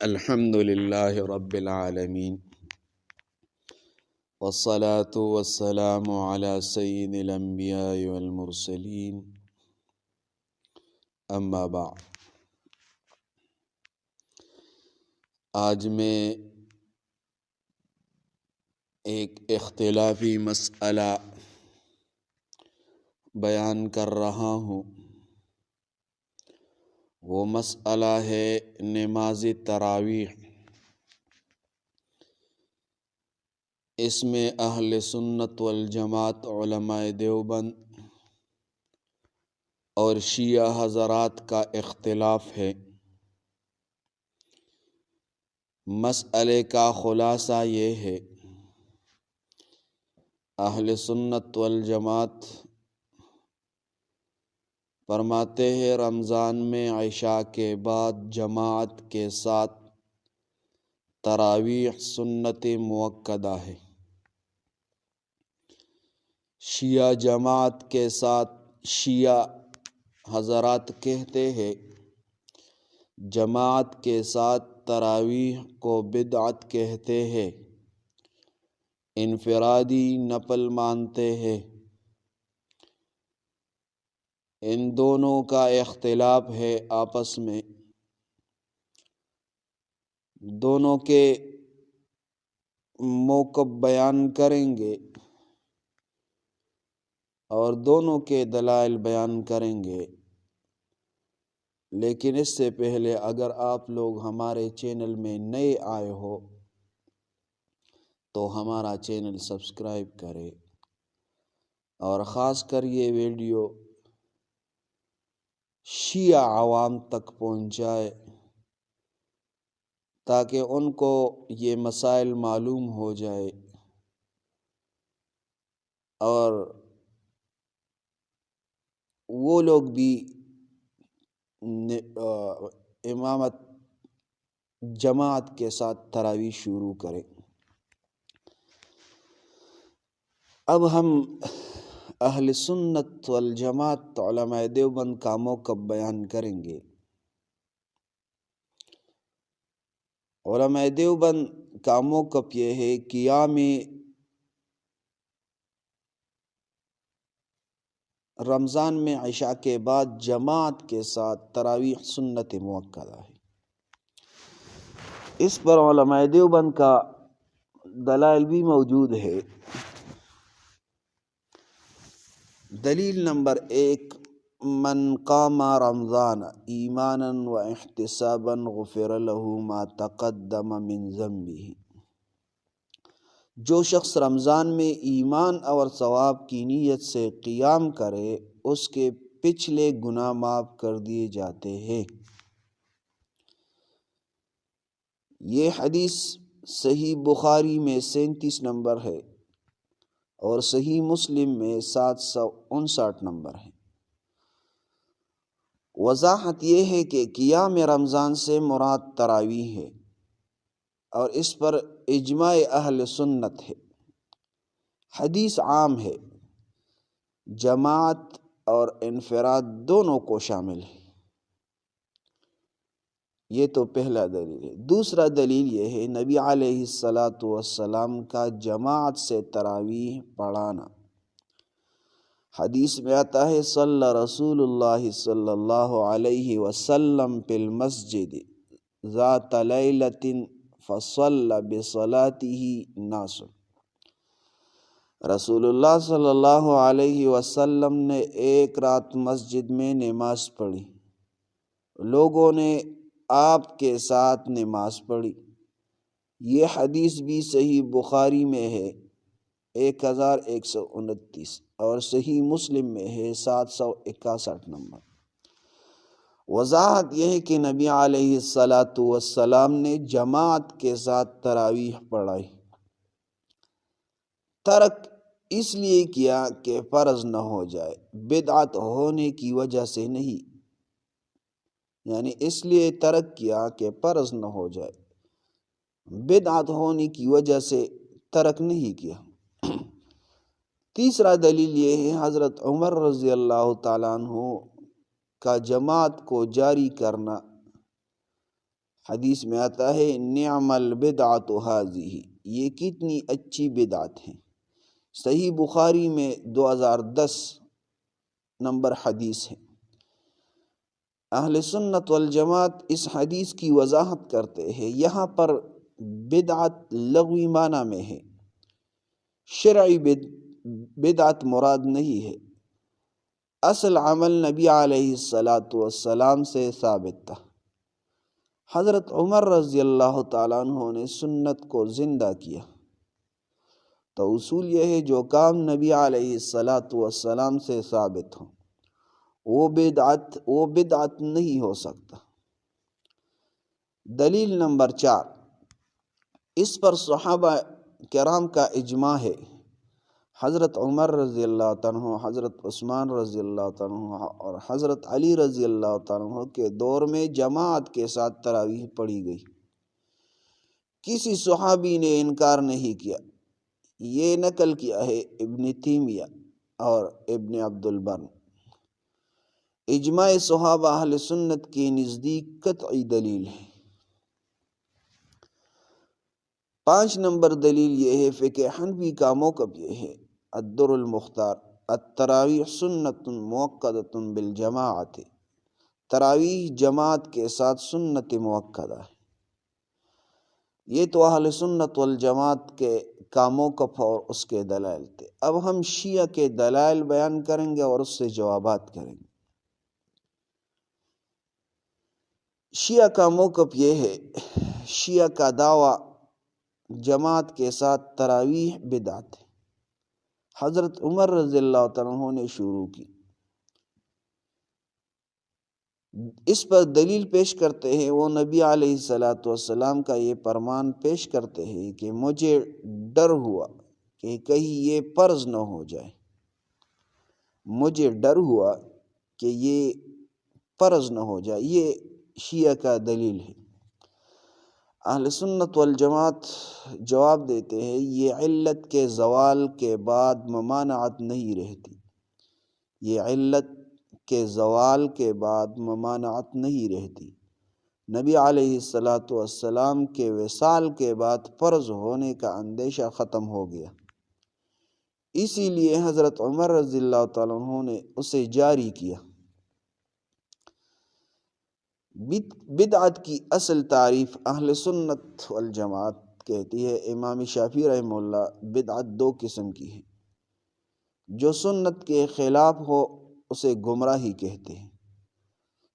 الحمد للہ رب العالمین والصلاة والسلام علی سید الانبیاء والمرسلین اما بعد۔ آج میں ایک اختلافی مسئلہ بیان کر رہا ہوں۔ وہ مسئلہ ہے نماز تراویح۔ اس میں اہل سنت والجماعت علماء دیوبند اور شیعہ حضرات کا اختلاف ہے۔ مسئلے کا خلاصہ یہ ہے، اہل سنت والجماعت فرماتے ہیں رمضان میں عشاء کے بعد جماعت کے ساتھ تراویح سنت مؤکدہ ہے۔ شیعہ جماعت کے ساتھ شیعہ حضرات کہتے ہیں جماعت کے ساتھ تراویح کو بدعت کہتے ہیں، انفرادی نفل مانتے ہیں۔ ان دونوں کا اختلاف ہے آپس میں، دونوں کے موقف بیان کریں گے اور دونوں کے دلائل بیان کریں گے۔ لیکن اس سے پہلے اگر آپ لوگ ہمارے چینل میں نئے آئے ہو تو ہمارا چینل سبسکرائب کرے اور خاص کر یہ ویڈیو شیعہ عوام تک پہنچائے تاکہ ان کو یہ مسائل معلوم ہو جائے اور وہ لوگ بھی امامت جماعت کے ساتھ تراویح شروع کریں۔ اب ہم اہل سنت والجماعت علماء دیوبند کا موقف بیان کریں گے۔ علماء دیوبند کا موقف یہ ہے قیام رمضان میں عشاء کے بعد جماعت کے ساتھ تراویح سنت مؤکدہ ہے۔ اس پر علماء دیوبند کا دلائل بھی موجود ہے۔ دلیل نمبر 1، من قام رمضان ایمانا و احتسابا غفر له ما تقدم من ذنبه۔ جو شخص رمضان میں ایمان اور ثواب کی نیت سے قیام کرے اس کے پچھلے گناہ معاف کر دیے جاتے ہیں۔ یہ حدیث صحیح بخاری میں 37 نمبر ہے اور صحیح مسلم میں 759 نمبر ہے۔ وضاحت یہ ہے کہ قیام رمضان سے مراد تراویح ہے اور اس پر اجماع اہل سنت ہے۔ حدیث عام ہے، جماعت اور انفراد دونوں کو شامل ہے۔ یہ تو پہلا دلیل ہے۔ دوسرا دلیل یہ ہے نبی علیہ السلام کا جماعت سے تراویح پڑھانا۔ حدیث میں آتا ہے صلی رسول اللہ صلی اللہ علیہ وسلم فی المسجد ذات لیلۃ فصلی بصلاته ناس۔ رسول اللہ صلی اللہ علیہ وسلم نے ایک رات مسجد میں نماز پڑھی، لوگوں نے آپ کے ساتھ نماز پڑھی۔ یہ حدیث بھی صحیح بخاری میں ہے 1129 اور صحیح مسلم میں ہے 761 نمبر۔ وضاحت یہ ہے کہ نبی علیہ السلام نے جماعت کے ساتھ تراویح پڑھائی۔ ترک اس لیے کیا کہ فرض نہ ہو جائے، بدعت ہونے کی وجہ سے نہیں، یعنی اس لیے ترک کیا کہ فرض نہ ہو جائے، بدعت ہونے کی وجہ سے ترک نہیں کیا۔ تیسرا دلیل یہ ہے حضرت عمر رضی اللہ تعالیٰ عنہ کا جماعت کو جاری کرنا۔ حدیث میں آتا ہے نعم البدعۃ ھذہ، یہ کتنی اچھی بدعت ہے۔ صحیح بخاری میں 2010 نمبر حدیث ہے۔ اہل سنت والجماعت اس حدیث کی وضاحت کرتے ہیں، یہاں پر بدعت لغوی معنی میں ہے، شرعی بدعت مراد نہیں ہے۔ اصل عمل نبی علیہ السلام سے ثابت تھا۔ حضرت عمر رضی اللہ تعالیٰ عنہ نے سنت کو زندہ کیا۔ تو اصول یہ ہے جو کام نبی علیہ السلام سے ثابت ہو وہ بدعت نہیں ہو سکتا۔ دلیل نمبر 4، اس پر صحابہ کرام کا اجماع ہے۔ حضرت عمر رضی اللہ عنہ، حضرت عثمان رضی اللہ عنہ اور حضرت علی رضی اللہ عنہ کے دور میں جماعت کے ساتھ تراویح پڑھی گئی، کسی صحابی نے انکار نہیں کیا۔ یہ نقل کیا ہے ابن تیمیہ اور ابن عبد البر۔ اجماع صحابہ اہل سنت کے نزدیک قطعی دلیل ہے۔ 5 نمبر دلیل یہ ہے، فقہ حنفی کا موقف یہ ہے، الدر المختار، التراویح سنت مؤکدۃ بالجماعت، تراویح جماعت کے ساتھ سنت مؤکدہ ہے۔ یہ تو اہل سنت والجماعت کے کا موقف اور اس کے دلائل تھے۔ اب ہم شیعہ کے دلائل بیان کریں گے اور اس سے جوابات کریں گے۔ شیعہ کا موقف یہ ہے، شیعہ کا دعویٰ جماعت کے ساتھ تراویح بدعت ہے۔ حضرت عمر رضی اللہ عنہ نے شروع کی۔ اس پر دلیل پیش کرتے ہیں، وہ نبی علیہ السلام کا یہ فرمان پیش کرتے ہیں کہ مجھے ڈر ہوا کہ کہیں یہ فرض نہ ہو جائے، مجھے ڈر ہوا کہ یہ فرض نہ ہو جائے۔ یہ شیعہ کا دلیل ہے۔ اہل سنت والجماعت جواب دیتے ہیں، یہ علت کے زوال کے بعد ممانعت نہیں رہتی، یہ علت کے زوال کے بعد ممانعت نہیں رہتی۔ نبی علیہ السلام کے وصال کے بعد فرض ہونے کا اندیشہ ختم ہو گیا، اسی لیے حضرت عمر رضی اللہ تعالیٰ عنہ نے اسے جاری کیا۔ بدعت کی اصل تعریف اہل سنت والجماعت کہتی ہے، امام شافعی رحمہ اللہ، بدعت 2 قسم کی ہے۔ جو سنت کے خلاف ہو اسے گمراہی کہتے ہیں،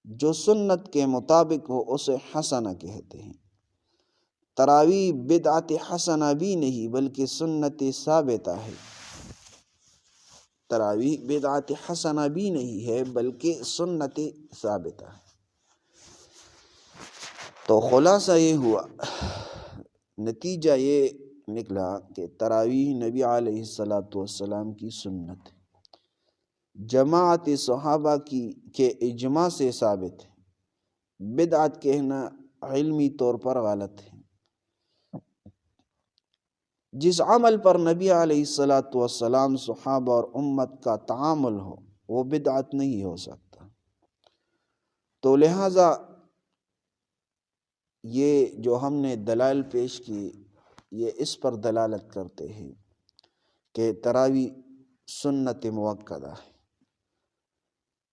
جو سنت کے مطابق ہو اسے حسنہ کہتے ہیں۔ تراویح بدعت حسنہ بھی نہیں بلکہ سنت ثابتہ ہے، تراویح بدعت حسنہ بھی نہیں ہے بلکہ سنت ثابتہ ہے۔ تو خلاصہ یہ ہوا، نتیجہ یہ نکلا کہ تراویح نبی علیہ السلام کی سنت ہے، جماعت صحابہ کے اجماع سے ثابت ہے۔ بدعت کہنا علمی طور پر غلط ہے۔ جس عمل پر نبی علیہ السلام، صحابہ اور امت کا تعامل ہو وہ بدعت نہیں ہو سکتا۔ تو لہٰذا یہ جو ہم نے دلائل پیش کی یہ اس پر دلالت کرتے ہیں کہ تراویح سنت مؤکدہ ہے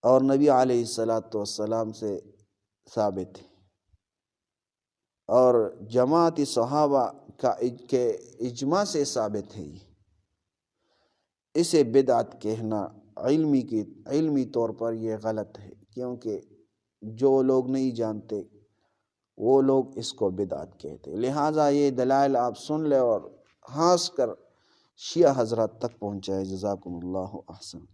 اور نبی علیہ السلام سے ثابت ہے، اور جماعت صحابہ کے اجماع سے ثابت ہے۔ اسے بدعت کہنا علمی طور پر یہ غلط ہے، کیونکہ جو لوگ نہیں جانتے وہ لوگ اس کو بدعت کہتے ہیں۔ لہٰذا یہ دلائل آپ سن لیں اور خاص کر شیعہ حضرات تک پہنچائے۔ جزاکم اللہ احسن۔